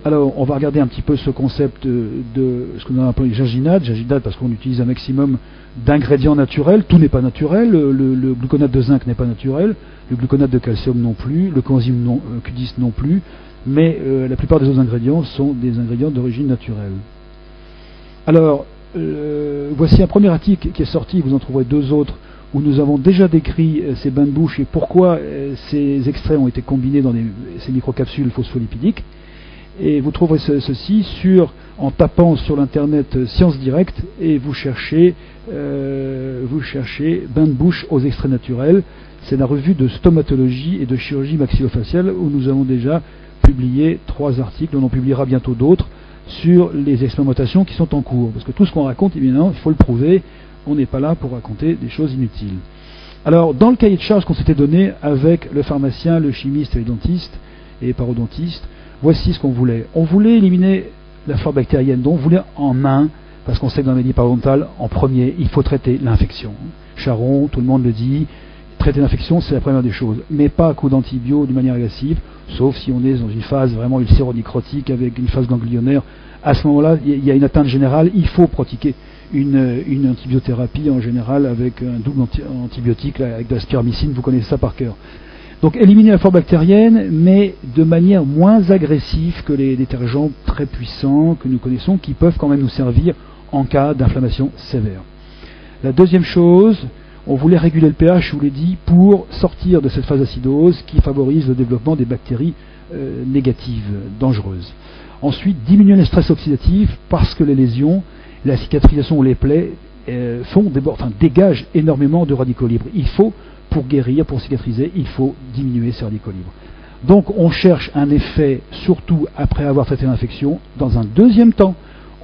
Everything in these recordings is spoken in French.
Alors, on va regarder un petit peu ce concept de ce que nous appelons les ginginate. Ginginate parce qu'on utilise un maximum d'ingrédients naturels. Tout n'est pas naturel. Le gluconate de zinc n'est pas naturel. Le gluconate de calcium non plus. Le coenzyme Q10 non plus. Mais la plupart des autres ingrédients sont des ingrédients d'origine naturelle. Alors, voici un premier article qui est sorti. Vous en trouverez deux autres où nous avons déjà décrit ces bains de bouche et pourquoi ces extraits ont été combinés dans ces microcapsules phospholipidiques. Et vous trouverez ceci en tapant sur l'internet Science Direct et vous cherchez bain de bouche aux extraits naturels. C'est la revue de stomatologie et de chirurgie maxillofaciale où nous avons déjà publié 3 articles, on en publiera bientôt d'autres, sur les expérimentations qui sont en cours. Parce que tout ce qu'on raconte, évidemment, il faut le prouver, on n'est pas là pour raconter des choses inutiles. Alors, dans le cahier de charge qu'on s'était donné avec le pharmacien, le chimiste et les dentistes et les parodontistes, voici ce qu'on voulait. On voulait éliminer la flore bactérienne, donc on voulait en main, parce qu'on sait que dans la maladie parodontale, en premier, il faut traiter l'infection. Charon, tout le monde le dit, traiter l'infection, c'est la première des choses, mais pas à coup d'antibio d'une manière agressive, sauf si on est dans une phase vraiment ulcéronecrotique avec une phase ganglionnaire. À ce moment-là, il y a une atteinte générale, il faut pratiquer une antibiothérapie en général avec un double antibiotique, avec de la spiramycine, vous connaissez ça par cœur. Donc éliminer la flore bactérienne, mais de manière moins agressive que les détergents très puissants que nous connaissons, qui peuvent quand même nous servir en cas d'inflammation sévère. La deuxième chose, on voulait réguler le pH, je vous l'ai dit, pour sortir de cette phase acidose qui favorise le développement des bactéries négatives, dangereuses. Ensuite, diminuer le stress oxydatif parce que les lésions, la cicatrisation ou les plaies dégagent énormément de radicaux libres. Il faut, pour guérir, pour cicatriser, il faut diminuer ces radicaux libres. Donc on cherche un effet, surtout après avoir traité l'infection. Dans un deuxième temps,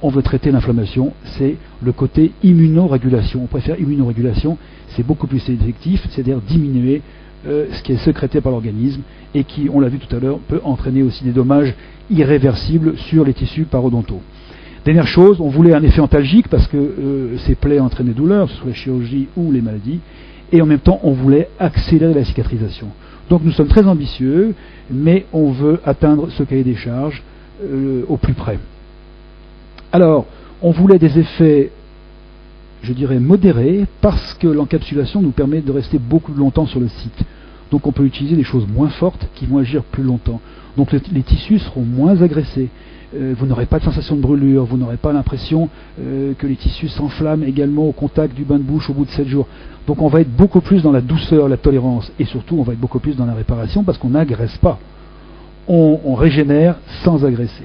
on veut traiter l'inflammation, c'est le côté immunorégulation. On préfère immunorégulation, c'est beaucoup plus effectif, c'est-à-dire diminuer ce qui est sécrété par l'organisme et qui, on l'a vu tout à l'heure, peut entraîner aussi des dommages irréversibles sur les tissus parodontaux. Dernière chose, on voulait un effet antalgique parce que ces plaies entraînent des douleurs, que ce soit la chirurgie ou les maladies, et en même temps on voulait accélérer la cicatrisation. Donc nous sommes très ambitieux, mais on veut atteindre ce cahier des charges au plus près. Alors, on voulait des effets, je dirais, modérés, parce que l'encapsulation nous permet de rester beaucoup plus longtemps sur le site. Donc on peut utiliser des choses moins fortes qui vont agir plus longtemps. Donc les tissus seront moins agressés. Vous n'aurez pas de sensation de brûlure, vous n'aurez pas l'impression que les tissus s'enflamment également au contact du bain de bouche au bout de 7 jours. Donc on va être beaucoup plus dans la douceur, la tolérance, et surtout on va être beaucoup plus dans la réparation parce qu'on n'agresse pas. On régénère sans agresser.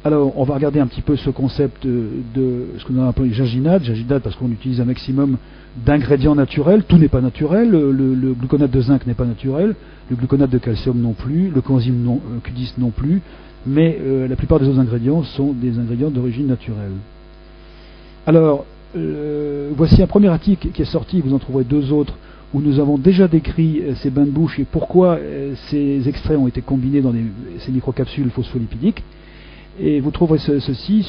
Alors on va regarder un petit peu ce concept de ce que nous appelons les ginginate. Ginginate parce qu'on utilise un maximum d'ingrédients naturels. Tout n'est pas naturel. Le gluconate de zinc n'est pas naturel. Le gluconate de calcium non plus. Le coenzyme Q10 non plus. Mais la plupart des autres ingrédients sont des ingrédients d'origine naturelle. Alors, voici un premier article qui est sorti, vous en trouverez deux autres, où nous avons déjà décrit ces bains de bouche et pourquoi ces extraits ont été combinés dans ces microcapsules phospholipidiques. Et vous trouverez ceci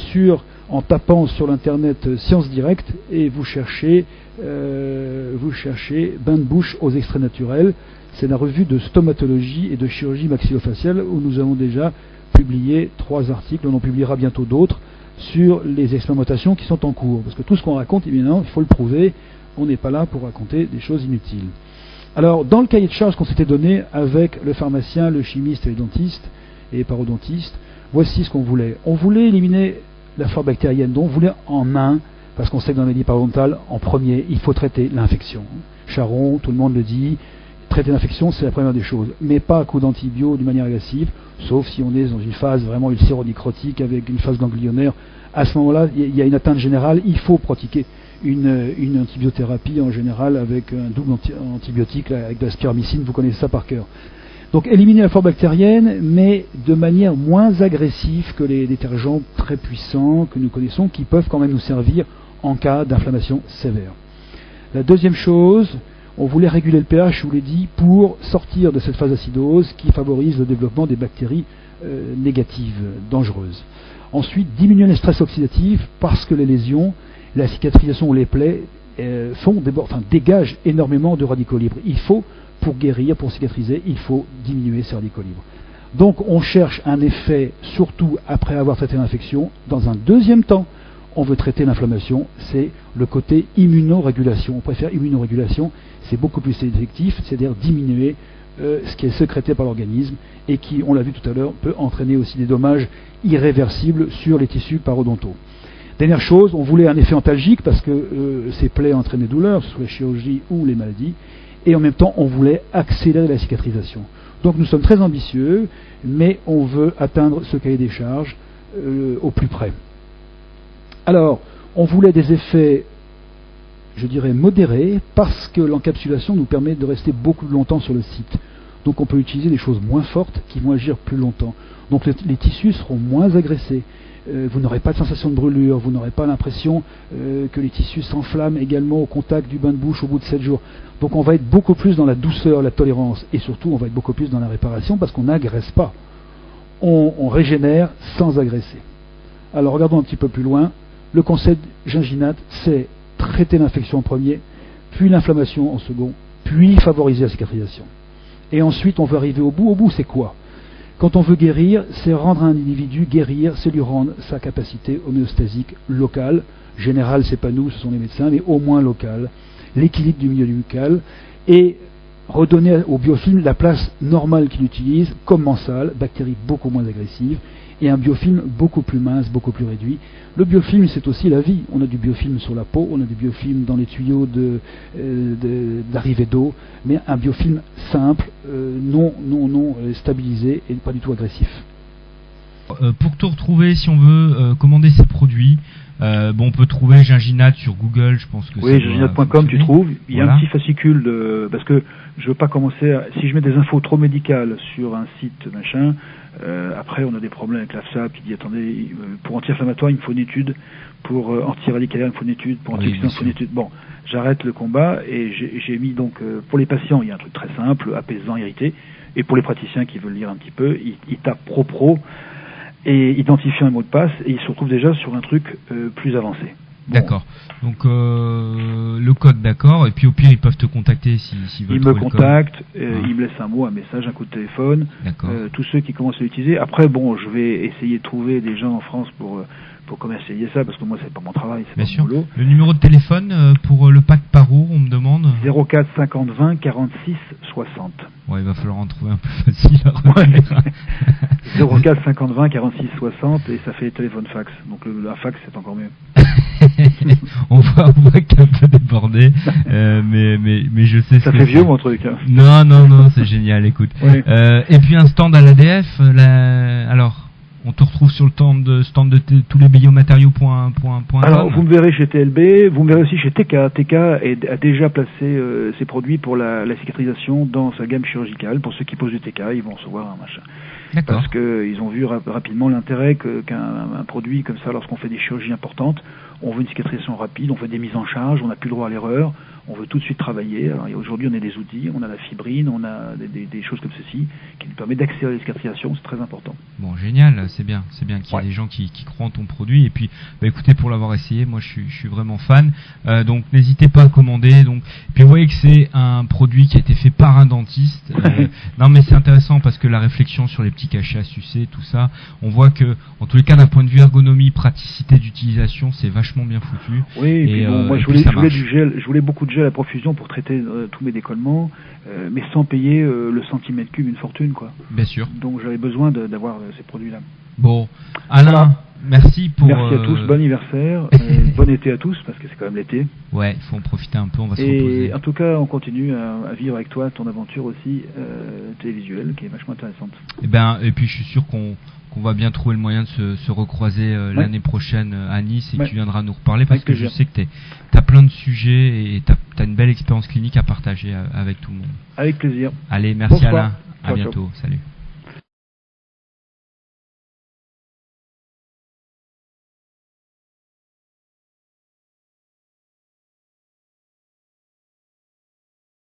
en tapant sur l'internet Science Direct et vous cherchez bains de bouche aux extraits naturels. C'est la revue de stomatologie et de chirurgie maxillofaciale où nous avons déjà publié 3 articles, on en publiera bientôt d'autres, sur les expérimentations qui sont en cours. Parce que tout ce qu'on raconte, évidemment, il faut le prouver, on n'est pas là pour raconter des choses inutiles. Alors, dans le cahier de charge qu'on s'était donné avec le pharmacien, le chimiste et les dentistes et les parodontistes, voici ce qu'on voulait. On voulait éliminer la flore bactérienne, donc on voulait en main, parce qu'on sait que dans la maladie parodontale, en premier, il faut traiter l'infection. Charon, tout le monde le dit, traiter l'infection, c'est la première des choses, mais pas à coup d'antibio d'une manière agressive, sauf si on est dans une phase vraiment ulcéronecrotique avec une phase ganglionnaire. À ce moment-là, il y a une atteinte générale, il faut pratiquer une antibiothérapie en général avec un double antibiotique, avec de la spiramycine, vous connaissez ça par cœur. Donc éliminer la flore bactérienne, mais de manière moins agressive que les détergents très puissants que nous connaissons, qui peuvent quand même nous servir en cas d'inflammation sévère. La deuxième chose, on voulait réguler le pH, je vous l'ai dit, pour sortir de cette phase acidose qui favorise le développement des bactéries négatives, dangereuses. Ensuite, diminuer le stress oxydatif parce que les lésions, la cicatrisation ou les plaies dégagent énormément de radicaux libres. Il faut, pour guérir, pour cicatriser, il faut diminuer ces radicaux libres. Donc on cherche un effet surtout après avoir traité l'infection. Dans un deuxième temps, on veut traiter l'inflammation, c'est le côté immunorégulation. On préfère immunorégulation, c'est beaucoup plus effectif, c'est-à-dire diminuer ce qui est sécrété par l'organisme et qui, on l'a vu tout à l'heure, peut entraîner aussi des dommages irréversibles sur les tissus parodontaux. Dernière chose, on voulait un effet antalgique parce que ces plaies entraînent des douleurs, que ce soit la chirurgie ou les maladies, et en même temps on voulait accélérer la cicatrisation. Donc nous sommes très ambitieux, mais on veut atteindre ce cahier des charges au plus près. Alors, on voulait des effets, je dirais, modérés, parce que l'encapsulation nous permet de rester beaucoup plus longtemps sur le site. Donc on peut utiliser des choses moins fortes qui vont agir plus longtemps. Donc les tissus seront moins agressés. Vous n'aurez pas de sensation de brûlure, vous n'aurez pas l'impression que les tissus s'enflamment également au contact du bain de bouche au bout de 7 jours. Donc on va être beaucoup plus dans la douceur, la tolérance, et surtout on va être beaucoup plus dans la réparation parce qu'on n'agresse pas. On régénère sans agresser. Alors regardons un petit peu plus loin. Le concept ginginate, c'est traiter l'infection en premier, puis l'inflammation en second, puis favoriser la cicatrisation. Et ensuite on veut arriver au bout. Au bout c'est quoi ? Quand on veut guérir, c'est rendre un individu guérir, c'est lui rendre sa capacité homéostasique locale. Générale, c'est pas nous, ce sont les médecins, mais au moins locale. L'équilibre du milieu buccal et redonner au biofilm la place normale qu'il utilise, commensale, bactéries beaucoup moins agressives, et un biofilm beaucoup plus mince, beaucoup plus réduit. Le biofilm, c'est aussi la vie. On a du biofilm sur la peau, on a du biofilm dans les tuyaux d'arrivée d'eau, mais un biofilm simple, non stabilisé et pas du tout agressif. Pour te retrouver, si on veut commander ces produits, on peut trouver Ginginate sur Google, je pense que oui, ginginate.com, tu trouves. Il y a un petit fascicule parce que je veux pas commencer si je mets des infos trop médicales sur un site machin, après on a des problèmes avec l'AFSAP qui dit attendez, pour anti-inflammatoire il me faut une étude, pour anti-radicalaire il me faut une étude, pour antioxydant il me faut une étude. Bon, j'arrête le combat et j'ai mis donc pour les patients il y a un truc très simple, apaisant, irrité, et pour les praticiens qui veulent lire un petit peu, ils tapent pro et identifiant un mot de passe, et ils se retrouvent déjà sur un truc plus avancé. Bon. D'accord. Donc le code, d'accord, et puis au pire ils peuvent te contacter s'ils veulent. Ils me contactent, ils me laissent un mot, un message, un coup de téléphone. Tous ceux qui commencent à l'utiliser. Après, je vais essayer de trouver des gens en France pour commercialiser ça, parce que moi c'est pas mon travail, c'est pas mon boulot. Le numéro de téléphone pour le pack Parour, on me demande 04 50 20 46 60. Ouais, il va falloir en trouver un plus facile à retenir. 04 50 20 46 60 et ça fait téléphone fax. Donc un fax c'est encore mieux. on voit que t'es un peu débordé, mais je sais. Ça fait vieux mon truc. Hein. Non, c'est génial. Écoute. Oui. Et puis un stand à l'ADF. Alors. On te retrouve sur le stand de tous les biomatériaux.com. Alors, vous me verrez chez TLB, vous me verrez aussi chez TK. TK a déjà placé ses produits pour la cicatrisation dans sa gamme chirurgicale. Pour ceux qui posent du TK, ils vont recevoir un machin. D'accord. Parce qu'ils ont vu rapidement l'intérêt qu'un produit comme ça, lorsqu'on fait des chirurgies importantes, on veut une cicatrisation rapide, on fait des mises en charge, on n'a plus le droit à l'erreur, on veut tout de suite travailler. Alors aujourd'hui, on a des outils, on a la fibrine, on a des choses comme ceci qui nous permettent d'accélérer la cicatrisation, c'est très important. Bon, génial, c'est bien qu'il y ait des gens qui croient en ton produit. Et puis, écoutez, pour l'avoir essayé, moi, je suis vraiment fan. Donc, n'hésitez pas à commander. Donc, et puis, vous voyez que c'est un produit qui a été fait par un dentiste. Non, mais c'est intéressant parce que la réflexion sur les petits cachets à sucer, tout ça, on voit que, en tous les cas, d'un point de vue ergonomie, praticité d'utilisation, c'est vachement bien foutu. Oui, et puis moi, je voulais beaucoup de gel à profusion pour traiter tous mes décollements, mais sans payer le centimètre cube une fortune, quoi. Bien sûr. Donc j'avais besoin d'avoir ces produits-là. Bon, Alain, voilà. Merci à tous, bon anniversaire, bon été à tous, parce que c'est quand même l'été. Ouais, il faut en profiter un peu, on va se reposer. Et en tout cas, on continue à vivre avec toi ton aventure aussi télévisuelle, qui est vachement intéressante. Et puis je suis sûr qu'on va bien trouver le moyen de se recroiser l'année prochaine à Nice et que tu viendras nous reparler parce que je sais que tu as plein de sujets et tu as une belle expérience clinique à partager avec tout le monde. Avec plaisir. Allez, merci. Bonsoir. Alain, à ciao, bientôt, ciao. Salut.